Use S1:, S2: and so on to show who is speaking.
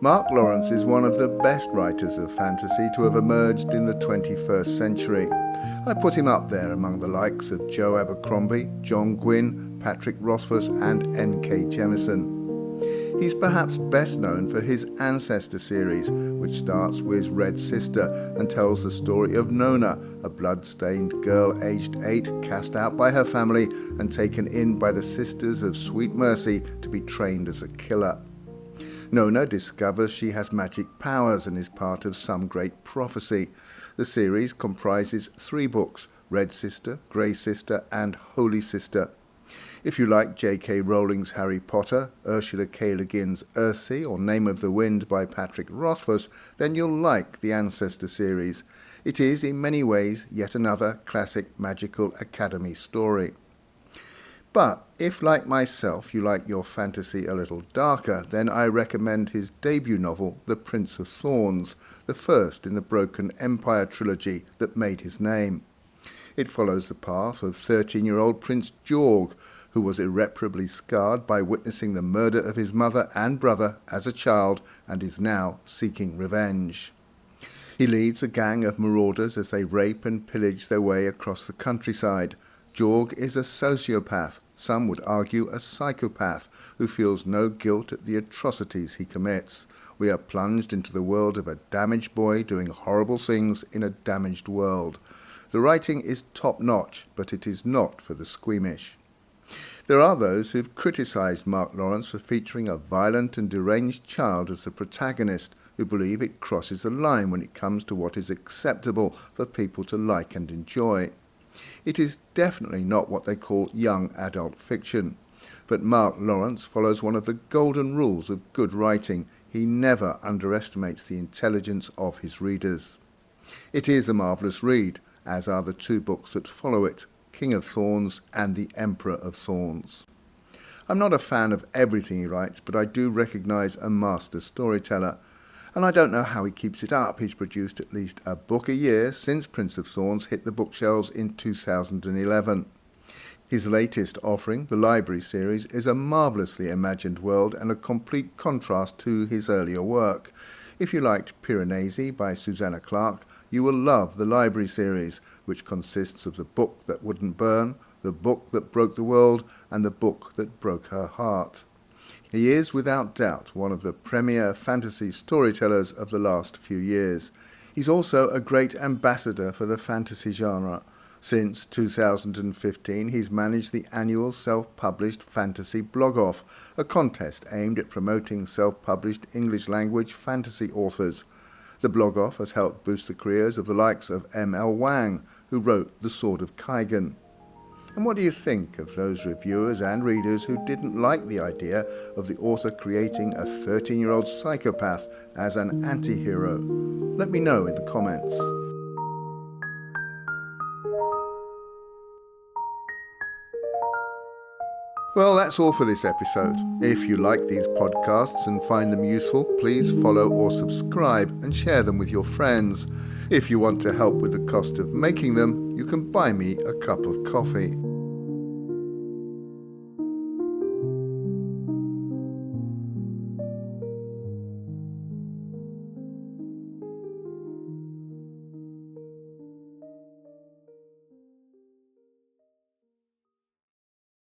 S1: Mark Lawrence is one of the best writers of fantasy to have emerged in the 21st century. I put him up there among the likes of Joe Abercrombie, John Gwynne, Patrick Rothfuss and N.K. Jemisin. He's perhaps best known for his Ancestor series, which starts with Red Sister and tells the story of Nona, a blood-stained girl aged 8 cast out by her family and taken in by the Sisters of Sweet Mercy to be trained as a killer. Nona discovers she has magic powers and is part of some great prophecy. The series comprises 3 books, Red Sister, Grey Sister and Holy Sister. If you like J.K. Rowling's Harry Potter, Ursula K. Le Guin's Earthsea or Name of the Wind by Patrick Rothfuss, then you'll like the Ancestor series. It is in many ways yet another classic magical academy story. But if, like myself, you like your fantasy a little darker, then I recommend his debut novel, The Prince of Thorns, the first in the Broken Empire trilogy that made his name. It follows the path of 13-year-old Prince Jorg, who was irreparably scarred by witnessing the murder of his mother and brother as a child and is now seeking revenge. He leads a gang of marauders as they rape and pillage their way across the countryside. Jorg is a sociopath, some would argue a psychopath, who feels no guilt at the atrocities he commits. We are plunged into the world of a damaged boy doing horrible things in a damaged world. The writing is top-notch, but it is not for the squeamish. There are those who've criticised Mark Lawrence for featuring a violent and deranged child as the protagonist, who believe it crosses the line when it comes to what is acceptable for people to like and enjoy. It is definitely not what they call young adult fiction. But Mark Lawrence follows one of the golden rules of good writing. He never underestimates the intelligence of his readers. It is a marvellous read, as are the 2 books that follow it, King of Thorns and The Emperor of Thorns. I'm not a fan of everything he writes, but I do recognise a master storyteller. And I don't know how he keeps it up. He's produced at least a book a year since Prince of Thorns hit the bookshelves in 2011. His latest offering, the Library series, is a marvellously imagined world and a complete contrast to his earlier work. If you liked Piranesi by Susanna Clarke, you will love the Library series, which consists of the book that wouldn't burn, the book that broke the world, and the book that broke her heart. He is, without doubt, one of the premier fantasy storytellers of the last few years. He's also a great ambassador for the fantasy genre. Since 2015, he's managed the annual self-published Fantasy Blog-Off, a contest aimed at promoting self-published English-language fantasy authors. The Blog-Off has helped boost the careers of the likes of M.L. Wang, who wrote The Sword of Kaigan. And what do you think of those reviewers and readers who didn't like the idea of the author creating a 13-year-old psychopath as an anti-hero? Let me know in the comments. Well, that's all for this episode. If you like these podcasts and find them useful, please follow or subscribe and share them with your friends. If you want to help with the cost of making them, you can buy me a cup of coffee.